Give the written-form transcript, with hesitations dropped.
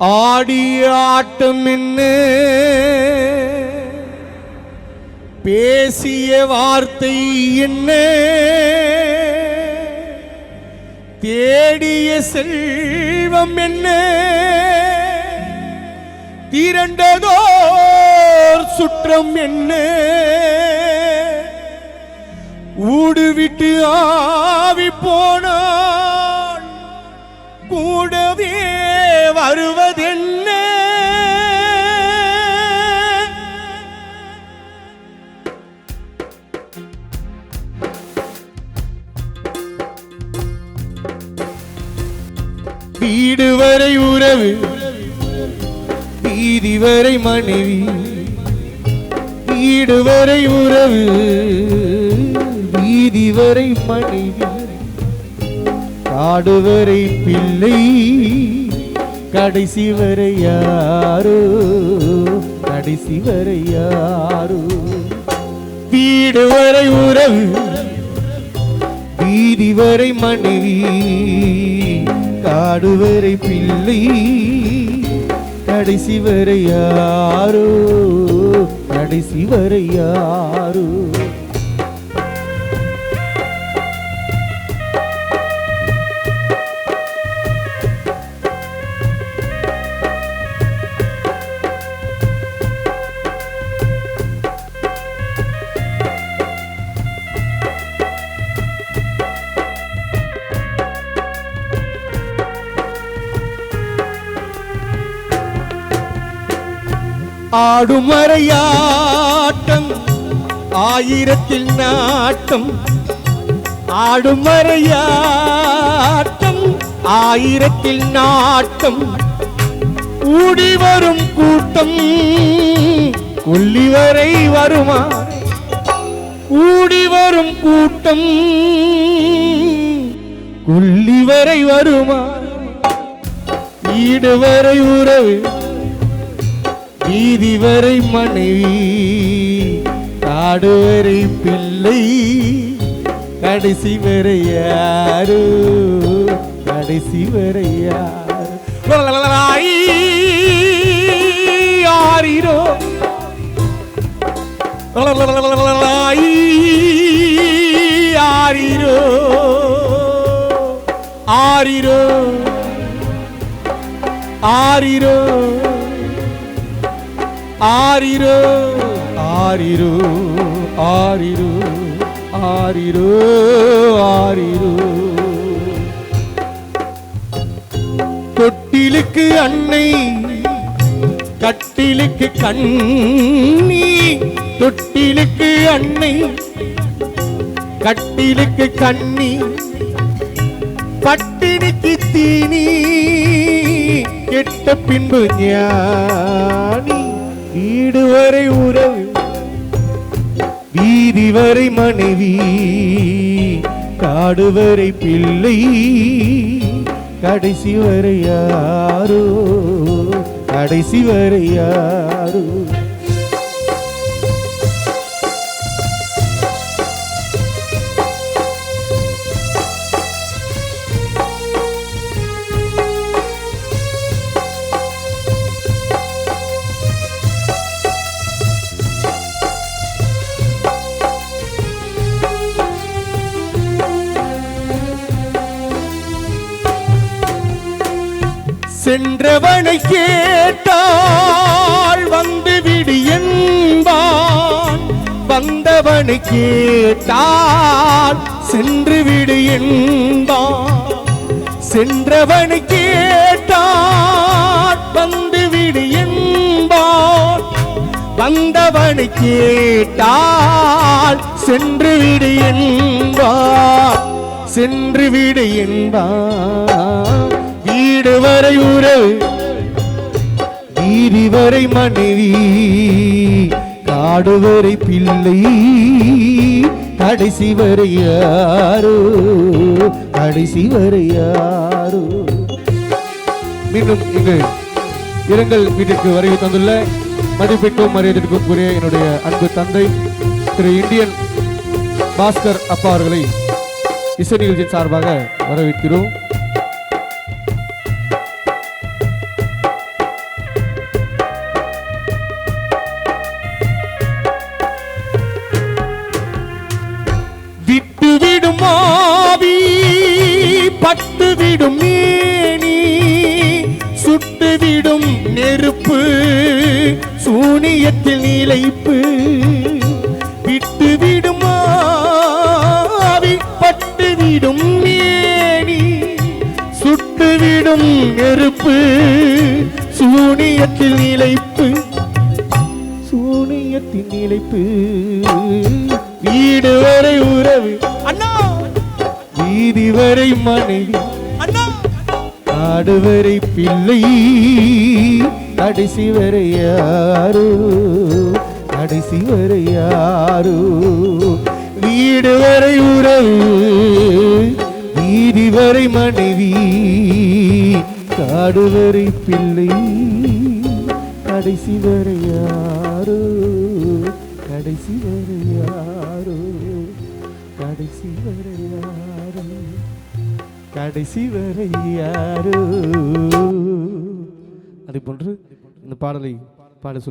ஆடிய ஆட்டம் என்ன, பேசிய வார்த்தை என்ன, தேடிய செல்வம் என்ன, திரண்டதோர் சுற்றம் என்ன, ஊடு விட்டு ஆவி போனான் கூடவே வருவதென்ன. வீடு வரை உறவு, வீதி வரை மனைவி, வீடு வரை உறவு, வீதி வரை மனைவி, காடு வரை பிள்ளை, கடைசி வரை யாரோ, கடைசி வரை யாரோ. வீடு வரை உறவு, வீதி வரை மனைவி, காடு வரை பிள்ளை, கடைசி வரை யாரோ, கடைசி வரை யாரோ. ஆடுமறையாட்டம் ஆயிரத்தில் நாட்டம், ஆடுமறையாட்டம் ஆயிரத்தில் நாட்டம், ஊடி வரும் கூட்டம் கொல்லி வரை வருமா, ஊடி வரும் கூட்டம் கொல்லி வரை வருமா. வீடு வரை உறவு, வீதி வரை மனைவி, காடு வரை பிள்ளை, கடைசி வரை யாரு, கடைசி வரை யாரு. ஆரிரோ ஆரிரோ ஆரிரோ ஆரிரோ ஆரிரோ ஆரிரோ ஆரிரோ ஆரிரோ ஆரிரோ. தொட்டிலுக்கு அன்னை, கட்டிலுக்கு கண்ணி, தொட்டிலுக்கு அன்னை, கட்டிலுக்கு கண்ணி, பட்டினிக்கு தீனி, கெட்ட பின்பு ஞானி. வீடு வரை உறவு, வீதி வரை மனைவி, காடு வரை பிள்ளை, கடைசி வரை யாரோ, கடைசி வரை யாரோ. சென்றவனை கேட்டால் வந்து விடு என்பான், வந்தவனை கேட்டால் சென்று விடு என்பான். சென்றவனை கேட்டால் வந்து விடு என்பான், வந்தவனை கேட்டால் சென்று விடு என்பான், சென்று விடு என்பான். வீடு வரை உறவு, வீதி வரை மனைவி, காடு வரை பிள்ளை, கடைசி வரை யாரோ, கடைசி வரை யாரோ. மீண்டும் இங்கு இரங்கல் வீட்டிற்கு வருகை தந்துள்ள மதிப்பிற்கும் மரியாதைக்கும் கூறிய என்னுடைய அன்பு தந்தை திரு இந்தியன் பாஸ்கர் அப்பா அவர்களை இசை நிகழ்ச்சியின் சார்பாக வரவேற்கிறோம். நிலைப்பு வீடு வரை உறவு அண்ணா வீதி வரை மனைவி அண்ணா நாடு வரை பிள்ளை கடைசி வரை யாரோ கடைசி வரை யாரோ வீடு வரை உறவு வீதி வரை மனைவி காடு வரை பிள்ளை கடைசி வரை யாரோ கடைசி வரை யாரோ கடைசி வரை யாரோ கடைசி வரை யாரோ. அதே போன்று இந்த பாடலை பாட சொல்லி